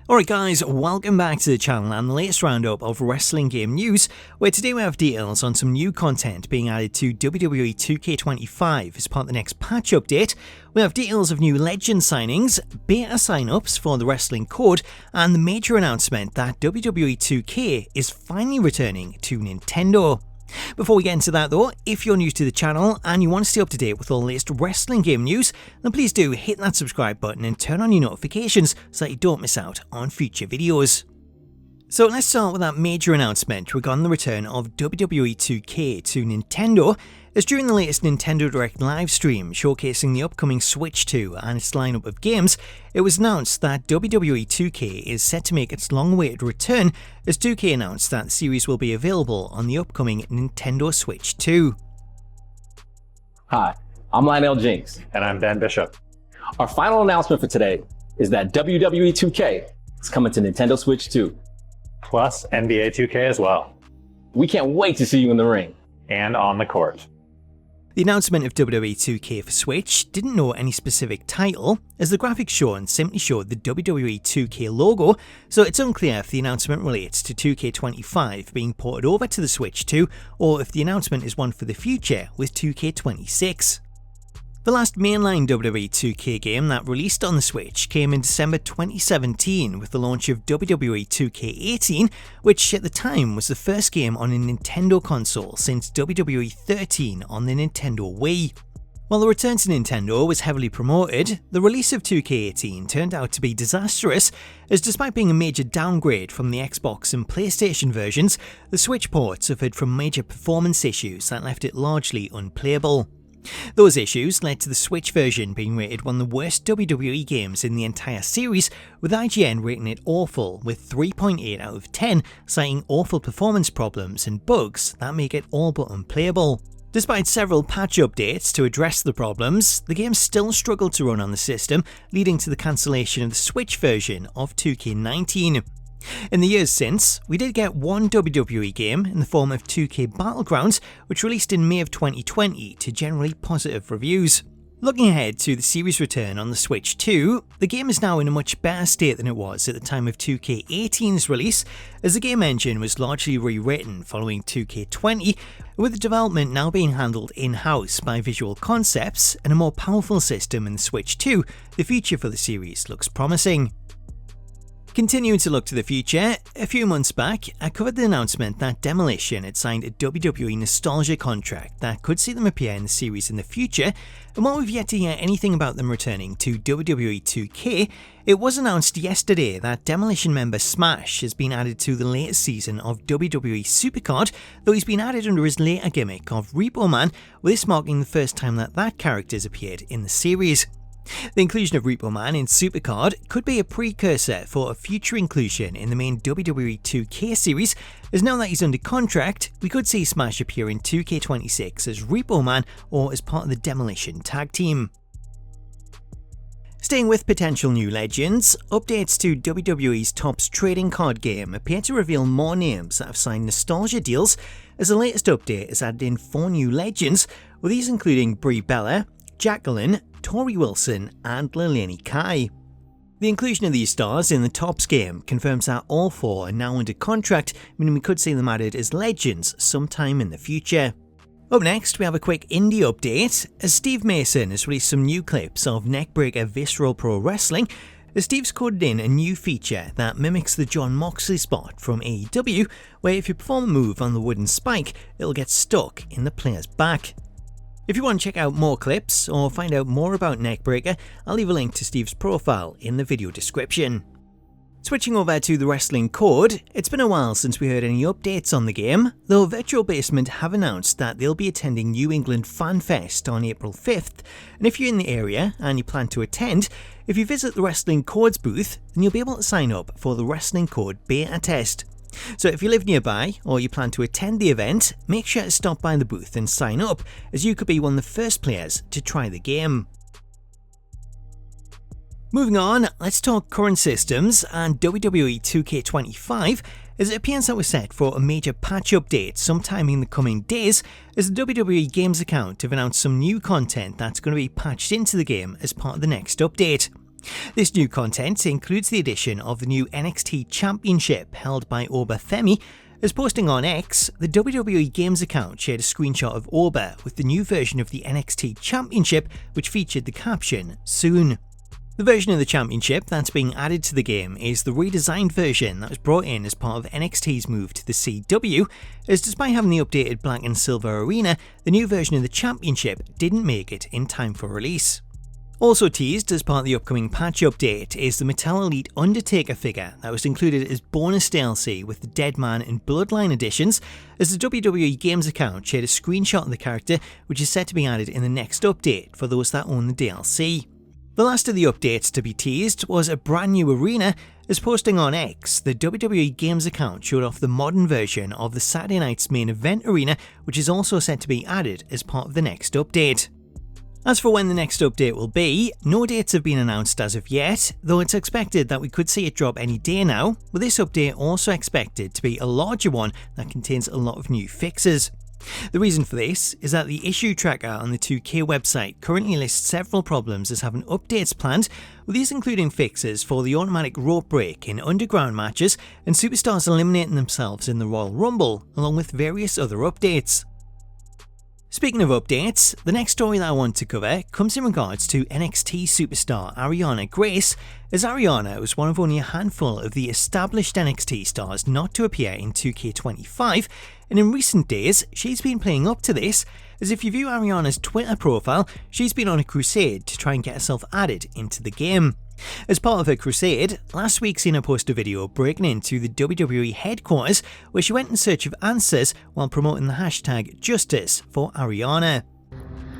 Alright guys, welcome back to the channel and the latest roundup of wrestling game news, where today we have details on some new content being added to WWE 2K25 as part of the next patch update. We have details of new Legends signings, beta signups for the wrestling code, and the major announcement that WWE 2K is finally returning to Nintendo. Before we get into that though, if you're new to the channel and you want to stay up to date with all the latest wrestling game news, then please do hit that subscribe button and turn on your notifications so that you don't miss out on future videos. So let's start with that major announcement regarding the return of WWE 2K to Nintendo, as during the latest Nintendo Direct livestream showcasing the upcoming Switch 2 and its lineup of games, it was announced that WWE 2K is set to make its long-awaited return, as 2K announced that the series will be available on the upcoming Nintendo Switch 2. Hi, I'm Lynell Jinks. And I'm Ben Bishop. Our final announcement for today is that WWE 2K is coming to Nintendo Switch 2. Plus NBA 2K as well. We can't wait to see you in the ring. And on the court. The announcement of WWE 2K for Switch didn't know any specific title, as the graphics shown simply showed the WWE 2K logo, so it's unclear if the announcement relates to 2K25 being ported over to the Switch 2, or if the announcement is one for the future with 2K26. The last mainline WWE 2K game that released on the Switch came in December 2017 with the launch of WWE 2K18, which at the time was the first game on a Nintendo console since WWE 13 on the Nintendo Wii. While the return to Nintendo was heavily promoted, the release of 2K18 turned out to be disastrous, as despite being a major downgrade from the Xbox and PlayStation versions, the Switch port suffered from major performance issues that left it largely unplayable. Those issues led to the Switch version being rated one of the worst WWE games in the entire series, with IGN rating it awful with 3.8 out of 10, citing awful performance problems and bugs that make it all but unplayable. Despite several patch updates to address the problems, the game still struggled to run on the system, leading to the cancellation of the Switch version of 2K19. In the years since, we did get one WWE game in the form of 2K Battlegrounds, which released in May of 2020 to generally positive reviews. Looking ahead to the series return on the Switch 2, the game is now in a much better state than it was at the time of 2K18's release, as the game engine was largely rewritten following 2K20, with the development now being handled in-house by Visual Concepts and a more powerful system in the Switch 2, the future for the series looks promising. Continuing to look to the future, a few months back, I covered the announcement that Demolition had signed a WWE Nostalgia contract that could see them appear in the series in the future, and while we've yet to hear anything about them returning to WWE 2K, it was announced yesterday that Demolition member Smash has been added to the latest season of WWE Supercard, though he's been added under his later gimmick of Repo Man, with this marking the first time that character's appeared in the series. The inclusion of Repo Man in Supercard could be a precursor for a future inclusion in the main WWE 2K series, as now that he's under contract, we could see Smash appear in 2K26 as Repo Man or as part of the Demolition tag team. Staying with potential new legends, updates to WWE's Topps trading card game appear to reveal more names that have signed nostalgia deals, as the latest update has added in 4 new legends, with these including Brie Bella, Jacqueline, Tori Wilson and Lillian Kai. The inclusion of these stars in the Topps game confirms that all 4 are now under contract, meaning we could see them added as legends sometime in the future. Up next, we have a quick indie update, as Steve Mason has released some new clips of Neckbreaker Visceral Pro Wrestling, as Steve's coded in a new feature that mimics the Jon Moxley spot from AEW, where if you perform a move on the wooden spike, it'll get stuck in the player's back. If you want to check out more clips or find out more about Neckbreaker, I'll leave a link to Steve's profile in the video description. Switching over to the wrestling code, it's been a while since we heard any updates on the game, though Virtual Basement have announced that they'll be attending New England Fan Fest on April 5th, and if you're in the area and you plan to attend, if you visit the Wrestling Codes booth, then you'll be able to sign up for the Wrestling Code beta test. So if you live nearby or you plan to attend the event, make sure to stop by the booth and sign up, as you could be one of the first players to try the game. Moving on, let's talk current systems and WWE 2K25, as it appears that we're set for a major patch update sometime in the coming days, as the WWE Games account have announced some new content that's going to be patched into the game as part of the next update. This new content includes the addition of the new NXT Championship held by Oba Femi. As posting on X, the WWE Games account shared a screenshot of Oba with the new version of the NXT Championship, which featured the caption, "Soon." The version of the championship that's being added to the game is the redesigned version that was brought in as part of NXT's move to the CW, as despite having the updated black and silver arena, the new version of the championship didn't make it in time for release. Also teased as part of the upcoming patch update is the Mattel Elite Undertaker figure that was included as bonus DLC with the Deadman and Bloodline editions, as the WWE Games account shared a screenshot of the character, which is set to be added in the next update for those that own the DLC. The last of the updates to be teased was a brand new arena. As posting on X, the WWE Games account showed off the modern version of the Saturday Night's main event arena, which is also set to be added as part of the next update. As for when the next update will be, no dates have been announced as of yet, though it's expected that we could see it drop any day now, with this update also expected to be a larger one that contains a lot of new fixes. The reason for this is that the issue tracker on the 2K website currently lists several problems as having updates planned, with these including fixes for the automatic rope break in underground matches and superstars eliminating themselves in the Royal Rumble, along with various other updates. Speaking of updates, the next story that I want to cover comes in regards to NXT Superstar Arianna Grace, as Ariana was one of only a handful of the established NXT stars not to appear in 2K25, and in recent days she's been playing up to this, as if you view Ariana's Twitter profile, she's been on a crusade to try and get herself added into the game. As part of her crusade, last week seen her post a video breaking into the WWE headquarters where she went in search of answers while promoting the hashtag Justice for Ariana.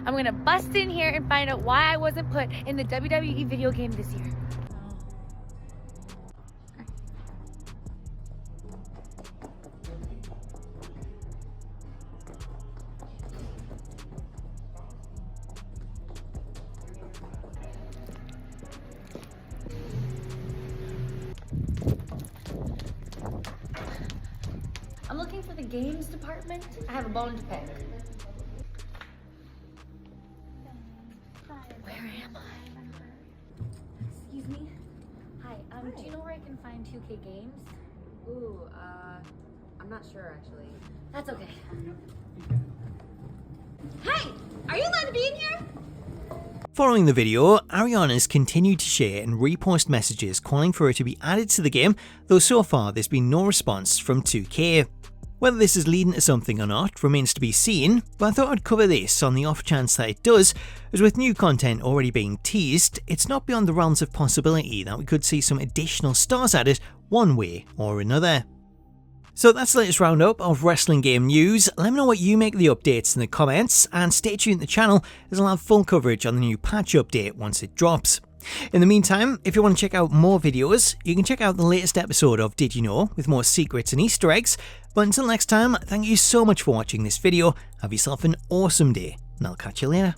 I'm gonna bust in here and find out why I wasn't put in the WWE video game this year. I'm looking for the games department. I have a bone to pick. Where am I? Excuse me? Hi, do you know where I can find 2K Games? Ooh, I'm not sure actually. That's okay. Hey! Are you allowed to be in here? Following the video, Ariana's continued to share and repost messages calling for her to be added to the game, though so far there's been no response from 2K. Whether this is leading to something or not remains to be seen, but I thought I'd cover this on the off chance that it does, as with new content already being teased, it's not beyond the realms of possibility that we could see some additional stars added one way or another. So that's the latest roundup of wrestling game news. Let me know what you make of the updates in the comments, and stay tuned to the channel as I'll have full coverage on the new patch update once it drops. In the meantime, if you want to check out more videos, you can check out the latest episode of Did You Know with more secrets and Easter eggs. But until next time, thank you so much for watching this video, have yourself an awesome day, and I'll catch you later.